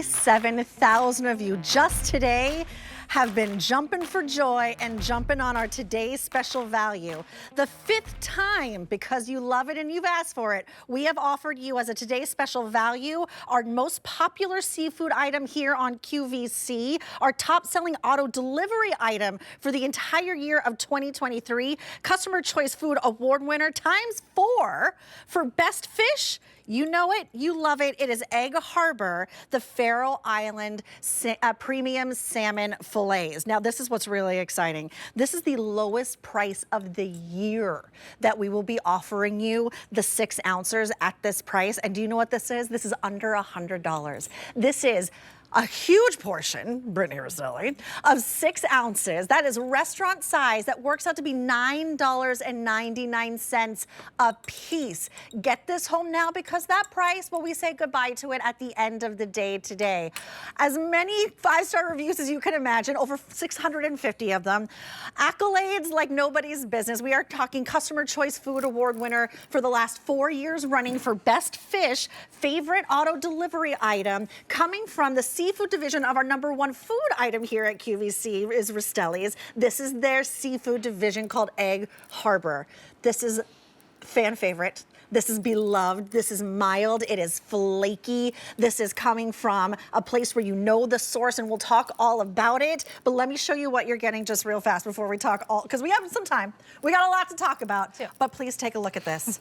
27,000 of you just today have been jumping for joy and jumping on our today's special value. The 5th time, because you love it and you've asked for it, we have offered you as a today's special value our most popular seafood item here on QVC, our top selling auto delivery item for the entire year of 2023, Customer Choice Food Award winner ×4 for best fish. You know it, you love it. It is Egg Harbor, the Faroe Island premium salmon fillets. Now, this is what's really exciting. This is the lowest price of the year that we will be offering you, the 6 ounces at this price. And do you know what this is? This is under $100. This is a huge portion, Brittany Roselli, of 6 ounces. That is restaurant size. That works out to be $9.99 a piece. Get this home now, because that price, well, we say goodbye to it at the end of the day today. As many 5-star reviews as you can imagine, over 650 of them. Accolades like nobody's business. We are talking Customer Choice Food Award winner for the last 4 years running for best fish, favorite auto delivery item, coming from the seafood division of our #1 food item here at QVC is Rostelli's. This is their seafood division called Egg Harbor. This is fan favorite. This is beloved. This is mild. It is flaky. This is coming from a place where you know the source, and we'll talk all about it. But let me show you what you're getting just real fast before we talk all, because we have some time. We got a lot to talk about. Yeah. But please take a look at this.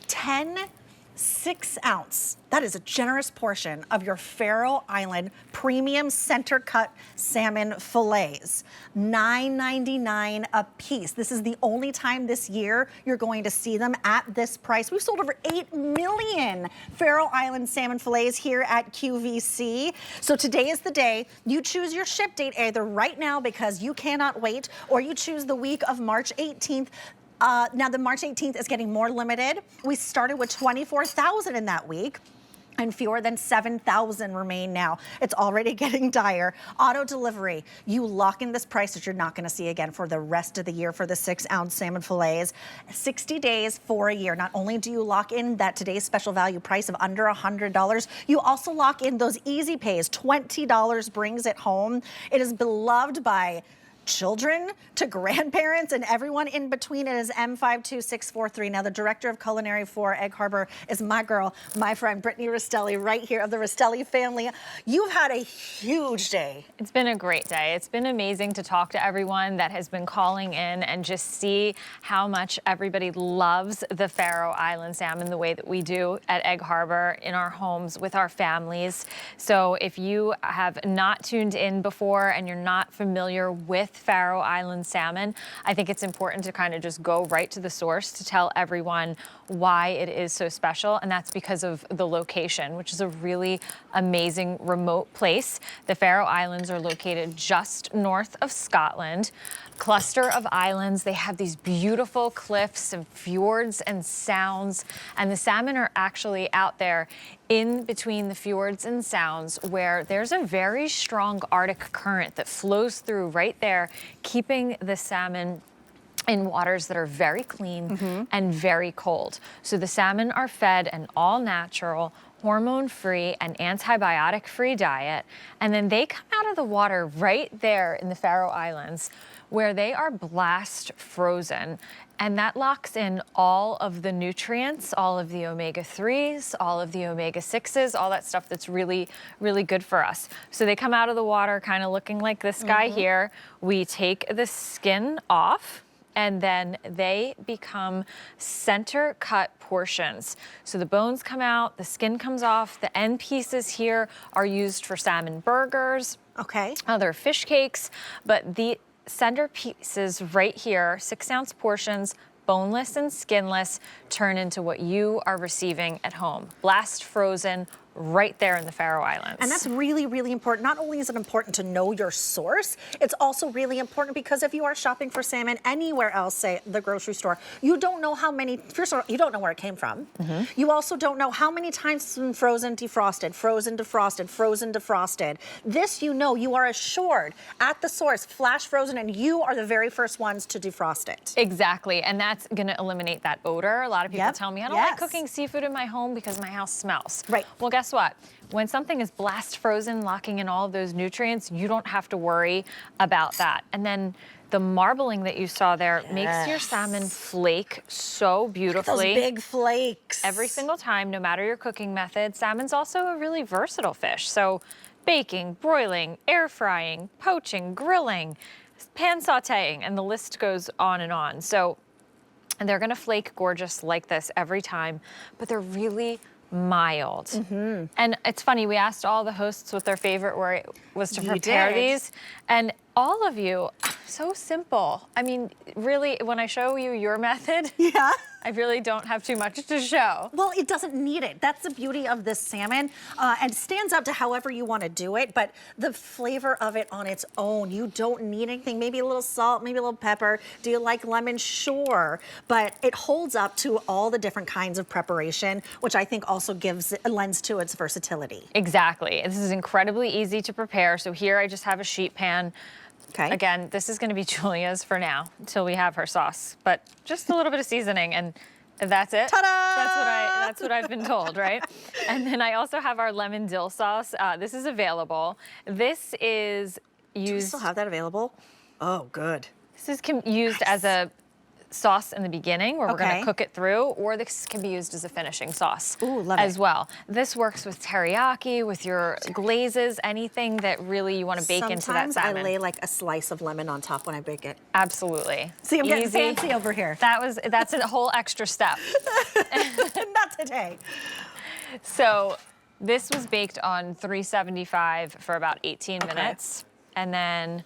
10 6-ounce. That is a generous portion of your Faroe Island premium center cut salmon fillets. $9.99 a piece. This is the only time this year you're going to see them at this price. We've sold over 8 million Faroe Island salmon fillets here at QVC. So today is the day. You choose your ship date either right now because you cannot wait, or you choose the week of March 18th. Now, the March 18th is getting more limited. We started with 24,000 in that week, and fewer than 7,000 remain now. It's already getting dire. Auto delivery, you lock in this price that you're not gonna see again for the rest of the year for the 6-ounce salmon fillets. 60 days for a year. Not only do you lock in that today's special value price of under $100, you also lock in those easy pays. $20 brings it home. It is beloved by children to grandparents and everyone in between. It is M52643. Now, the director of culinary for Egg Harbor is my girl, my friend, Brittany Roselli, right here of the Roselli family. You've had a huge day. It's been a great day. It's been amazing to talk to everyone that has been calling in and just see how much everybody loves the Faroe Island salmon the way that we do at Egg Harbor in our homes with our families. So if you have not tuned in before and you're not familiar with Faroe Island salmon, I think it's important to kind of just go right to the source to tell everyone why it is so special, and that's because of the location, which is a really amazing remote place. The Faroe Islands are located just north of Scotland. Cluster of islands. They have these beautiful cliffs and fjords and sounds, and the salmon are actually out there in between the fjords and sounds where there's a very strong Arctic current that flows through right there, keeping the salmon in waters that are very clean and very cold. So the salmon are fed an all-natural, hormone-free and antibiotic-free diet, and then they come out of the water right there in the Faroe Islands where they are blast frozen, and that locks in all of the nutrients, all of the omega-3s, all of the omega-6s, all that stuff that's really, really good for us. So they come out of the water kind of looking like this guy here. We take the skin off, and then they become center cut portions. So the bones come out, the skin comes off, the end pieces here are used for salmon burgers, other fish cakes, but the center pieces right here, 6-ounce portions, boneless and skinless, turn into what you are receiving at home. Blast frozen, right there in the Faroe Islands. And that's really, really important. Not only is it important to know your source, it's also really important because if you are shopping for salmon anywhere else, say the grocery store, you don't know how many, first of all, you don't know where it came from. You also don't know how many times it's been frozen, defrosted, frozen, defrosted, frozen, defrosted. This, you know, you are assured at the source, flash frozen, and you are the very first ones to defrost it. Exactly, and that's gonna eliminate that odor. A lot of people tell me, I don't like cooking seafood in my home because my house smells. Right. Well, guess guess what? When something is blast frozen, locking in all of those nutrients, you don't have to worry about that. And then the marbling that you saw there makes your salmon flake so beautifully. Those big flakes. Every single time, no matter your cooking method. Salmon's also a really versatile fish. So baking, broiling, air frying, poaching, grilling, pan sauteing, and the list goes on and on. So, and they're gonna flake gorgeous like this every time, but they're really mild. And it's funny, we asked all the hosts what their favorite way was to prepare these, and all of you, so simple. I mean, really, when I show you your method, Yeah. I really don't have too much to show. Well, it doesn't need it. That's the beauty of this salmon, and stands up to however you want to do it, but the flavor of it on its own, you don't need anything. Maybe a little salt, maybe a little pepper. Do you like lemon? Sure. But it holds up to all the different kinds of preparation, which I think also lends to its versatility. Exactly. This is incredibly easy to prepare. So here I just have a sheet pan. Okay. Again, this is going to be Julia's for now until we have her sauce, but just a little bit of seasoning and that's it. Ta-da! That's what I've been told, right? And then I also have our lemon dill sauce. This is available. This is used. Do you still have that available? Oh, good. This is used as a sauce in the beginning where we're going Okay. to cook it through, or this can be used as a finishing sauce Ooh, love as it. well. This works with teriyaki, with your glazes, anything that really you want to bake into that Sometimes salmon. I lay like a slice of lemon on top when I bake it. Absolutely. See, I'm getting Easy. fancy over here. That's a whole extra step. Not today. So this was baked on 375 for about 18 minutes. And then,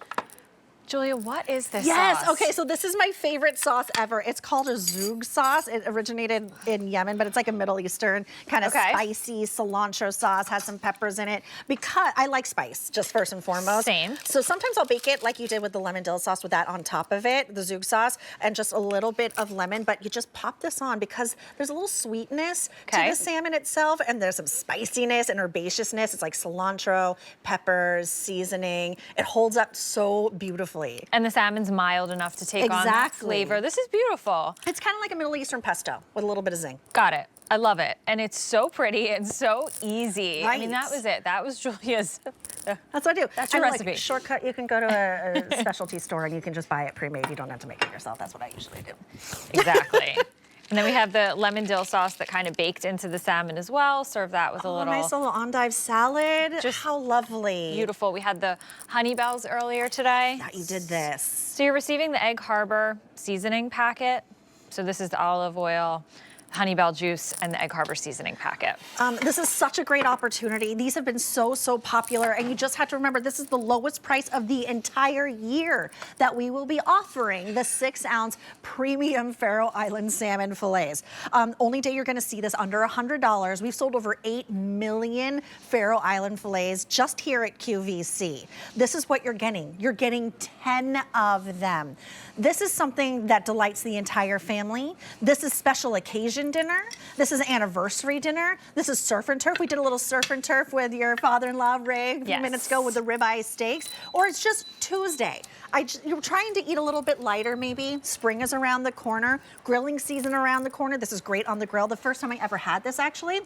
Julia, what is this Yes, sauce? okay, so this is my favorite sauce ever. It's called a zoug sauce. It originated in Yemen, but it's like a Middle Eastern kind of spicy cilantro sauce, has some peppers in it. Because I like spice, just first and foremost. Same. So sometimes I'll bake it like you did with the lemon dill sauce with that on top of it, the zoug sauce, and just a little bit of lemon, but you just pop this on because there's a little sweetness to the salmon itself, and there's some spiciness and herbaceousness. It's like cilantro, peppers, seasoning. It holds up so beautifully. And the salmon's mild enough to take on that flavor. This is beautiful. It's kind of like a Middle Eastern pesto with a little bit of zing. Got it. I love it. And it's so pretty and so easy. Right. I mean, that was it. That was Julia's. That's what I do. That's your And recipe. Look, shortcut, you can go to a specialty store and you can just buy it pre-made. You don't have to make it yourself. That's what I usually do. Exactly. And then we have the lemon dill sauce that kind of baked into the salmon as well. Serve that with a little nice little endive salad. Just how lovely. beautiful. We had the honey bells earlier today. Yeah, you did this. So you're receiving the Egg Harbor seasoning packet. So this is the olive oil, honey bell juice, and the Egg Harbor seasoning packet. This is such a great opportunity. These have been so popular, and you just have to remember this is the lowest price of the entire year that we will be offering the 6-ounce premium Faroe Island salmon fillets. Only day you're gonna see this under $100. We've sold over 8 million Faroe Island fillets just here at QVC. This is what you're getting. You're getting 10 of them. This is something that delights the entire family. This is special occasion dinner. This is anniversary dinner. This is surf and turf. We did a little surf and turf with your father-in-law, Ray, a few minutes ago with the ribeye steaks. Or it's just Tuesday. You're trying to eat a little bit lighter maybe. Spring is around the corner. Grilling season around the corner. This is great on the grill. The first time I ever had this actually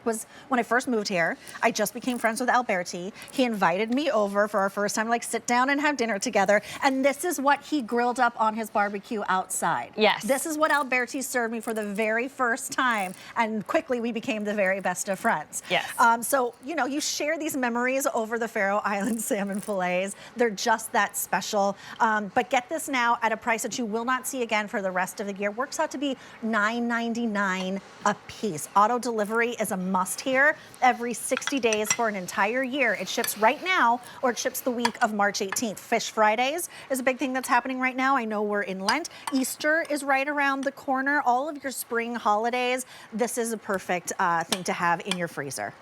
was when I first moved here. I just became friends with Alberti. He invited me over for our first time, like sit down and have dinner together. And this is what he grilled up on his barbecue outside. Yes. This is what Alberti served me for the very first time. And quickly we became the very best of friends. Yes. So, you know, you share these memories over the Faroe Island salmon fillets. They're just that special. But get this now at a price that you will not see again for the rest of the year. Works out to be $9.99 a piece. Auto delivery is a must here. Every 60 days for an entire year. It ships right now, or it ships the week of March 18th. Fish Fridays is a big thing that's happening right now. I know we're in Lent. Easter is right around the corner. All of your spring holidays, this is a perfect thing to have in your freezer.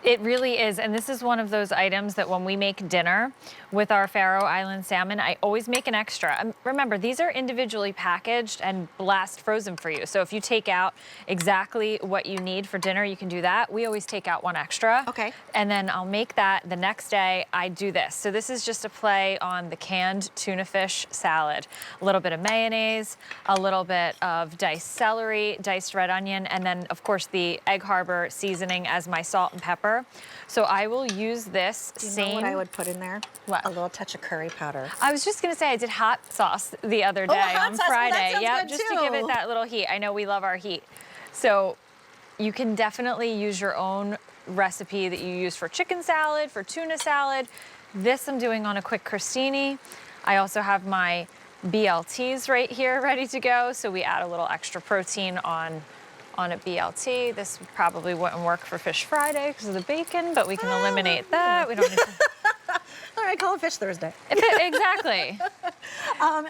It really is, and this is one of those items that when we make dinner with our Faroe Island salmon, I always make an extra. Remember, these are individually packaged and blast frozen for you. So if you take out exactly what you need for dinner, you can do that. We always take out one extra. Okay. And then I'll make that the next day. I do this. So this is just a play on the canned tuna fish salad. A little bit of mayonnaise, a little bit of diced celery, diced red onion, and then of course the Egg Harbor seasoning as my salt and pepper. So I will use this Do you same. know what I would put in there? What? A little touch of curry powder. I was just gonna say I did hot sauce the other day hot on sauce. Oh, that Friday. sounds Yep, good just to give it too. that little heat. I know we love our heat. So you can definitely use your own recipe that you use for chicken salad, for tuna salad. This I'm doing on a quick crostini. I also have my BLTs right here ready to go. So we add a little extra protein on a BLT. This probably wouldn't work for Fish Friday because of the bacon, but we can eliminate that. We don't need to. All right, call it Fish Thursday. Exactly.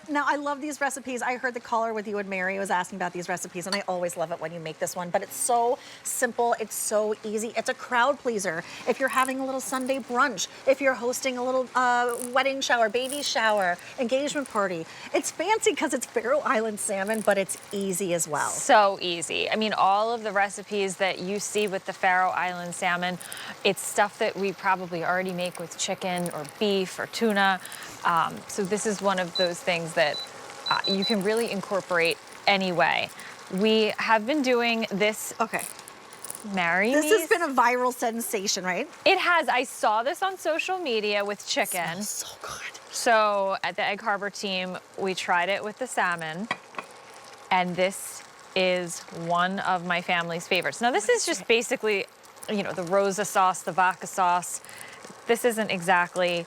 Now, I love these recipes. I heard the caller with you and Mary was asking about these recipes, and I always love it when you make this one. But it's so simple. It's so easy. It's a crowd pleaser. If you're having a little Sunday brunch, if you're hosting a little wedding shower, baby shower, engagement party, it's fancy because it's Faroe Island salmon, but it's easy as well. So easy. I mean, all of the recipes that you see with the Faroe Island salmon, it's stuff that we probably already make with chicken or beef or tuna. So this is one of those things that you can really incorporate anyway. We have been doing this. Okay. Marry This me. has been a viral sensation, right? It has. I saw this on social media with chicken. So good. So at the Egg Harbor team, we tried it with the salmon, and this is one of my family's favorites. Now this is just basically, you know, the Rosa sauce, the vodka sauce. This isn't exactly,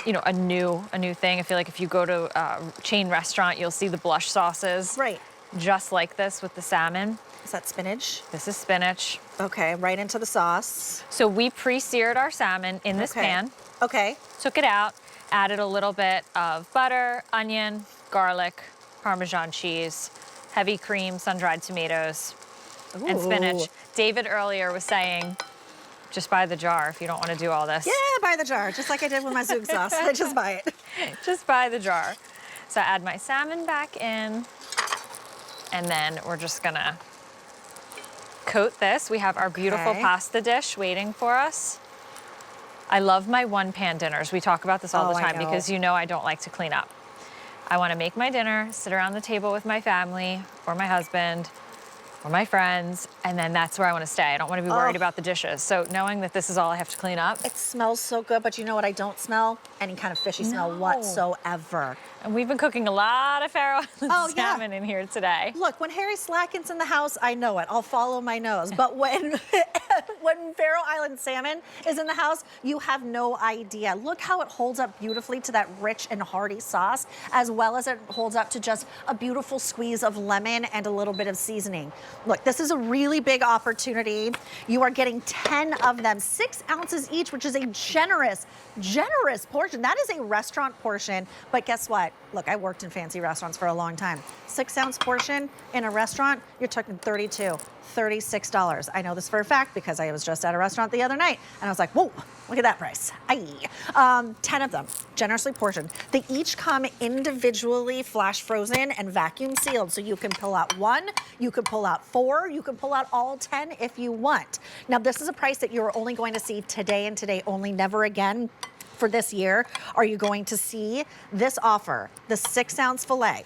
you know, a new thing. I feel like if you go to a chain restaurant, you'll see the blush sauces. Right. Just like this with the salmon. Is that spinach? This is spinach. Okay, right into the sauce. So we pre-seared our salmon in this Okay. pan. Okay. Took it out, added a little bit of butter, onion, garlic, Parmesan cheese, heavy cream, sun-dried tomatoes, and spinach. Ooh. David earlier was saying, just buy the jar if you don't want to do all this. Yeah, buy the jar, just like I did with my Zug sauce. I just buy it. Just buy the jar. So I add my salmon back in, and then we're just gonna coat this. We have our beautiful Okay. pasta dish waiting for us. I love my one-pan dinners. We talk about this all Oh, the I time know. because you know I don't like to clean up. I want to make my dinner, sit around the table with my family or my husband or my friends, and then that's where I want to stay. I don't want to be worried Oh. about the dishes. So knowing that this is all I have to clean up, It smells so good, but you know what I don't smell? Any kind of fishy smell No. whatsoever. and we've been cooking a lot of Faroe Island Oh, yeah. salmon in here today. Look, when Harry Slacken's in the house, I know it. I'll follow my nose. But when when Faroe Island salmon is in the house, you have no idea. Look how it holds up beautifully to that rich and hearty sauce, as well as it holds up to just a beautiful squeeze of lemon and a little bit of seasoning. Look, this is a really big opportunity. You are getting 10 of them, 6 ounces each, which is a generous portion. That is a restaurant portion. But guess what? Look, I worked in fancy restaurants for a long time. 6-ounce portion in a restaurant, you're talking $32, $36. I know this for a fact because I was just at a restaurant the other night and I was like, whoa, look at that price. Aye. 10 of them, generously portioned. They each come individually flash frozen and vacuum sealed. So you can pull out 1, you can pull out 4, you can pull out all 10 if you want. Now, this is a price that you're only going to see today and today only, never again. For this year, are you going to see this offer, the 6-ounce filet,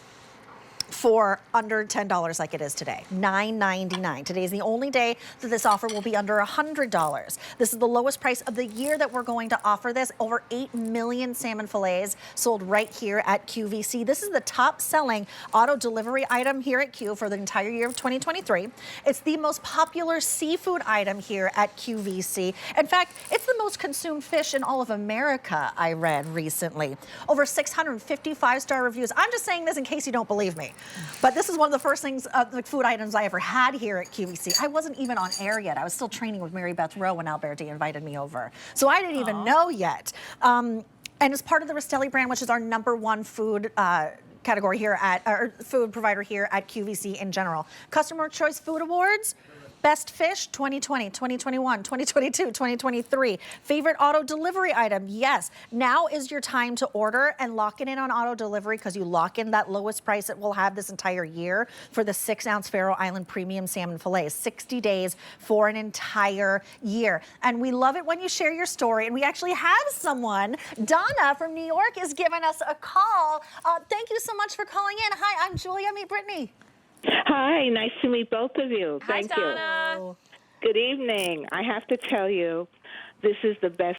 for under $10 like it is today, $9.99. Today is the only day that this offer will be under $100. This is the lowest price of the year that we're going to offer this. Over 8 million salmon fillets sold right here at QVC. This is the top selling auto delivery item here at Q for the entire year of 2023. It's the most popular seafood item here at QVC. In fact, it's the most consumed fish in all of America, I read recently. Over 650 5-star reviews. I'm just saying this in case you don't believe me. But this is one of the first things, the food items I ever had here at QVC. I wasn't even on air yet. I was still training with Mary Beth Rowe when Alberti invited me over. So I didn't even know yet. And as part of the Rastelli brand, which is our #1 food category here at, or food provider here at QVC in general. Customer Choice Food Awards, Best fish, 2020, 2021, 2022, 2023. Favorite auto delivery item, yes. Now is your time to order and lock it in on auto delivery because you lock in that lowest price that we'll have this entire year for the 6-ounce Faroe Island premium salmon fillets. 60 days for an entire year. And we love it when you share your story. And we actually have someone, Donna from New York, is giving us a call. Thank you so much for calling in. Hi, I'm Julia. Meet Brittany. Hi, nice to meet both of you. Hi, Thank Donna. you. Good evening. I have to tell you, this is the best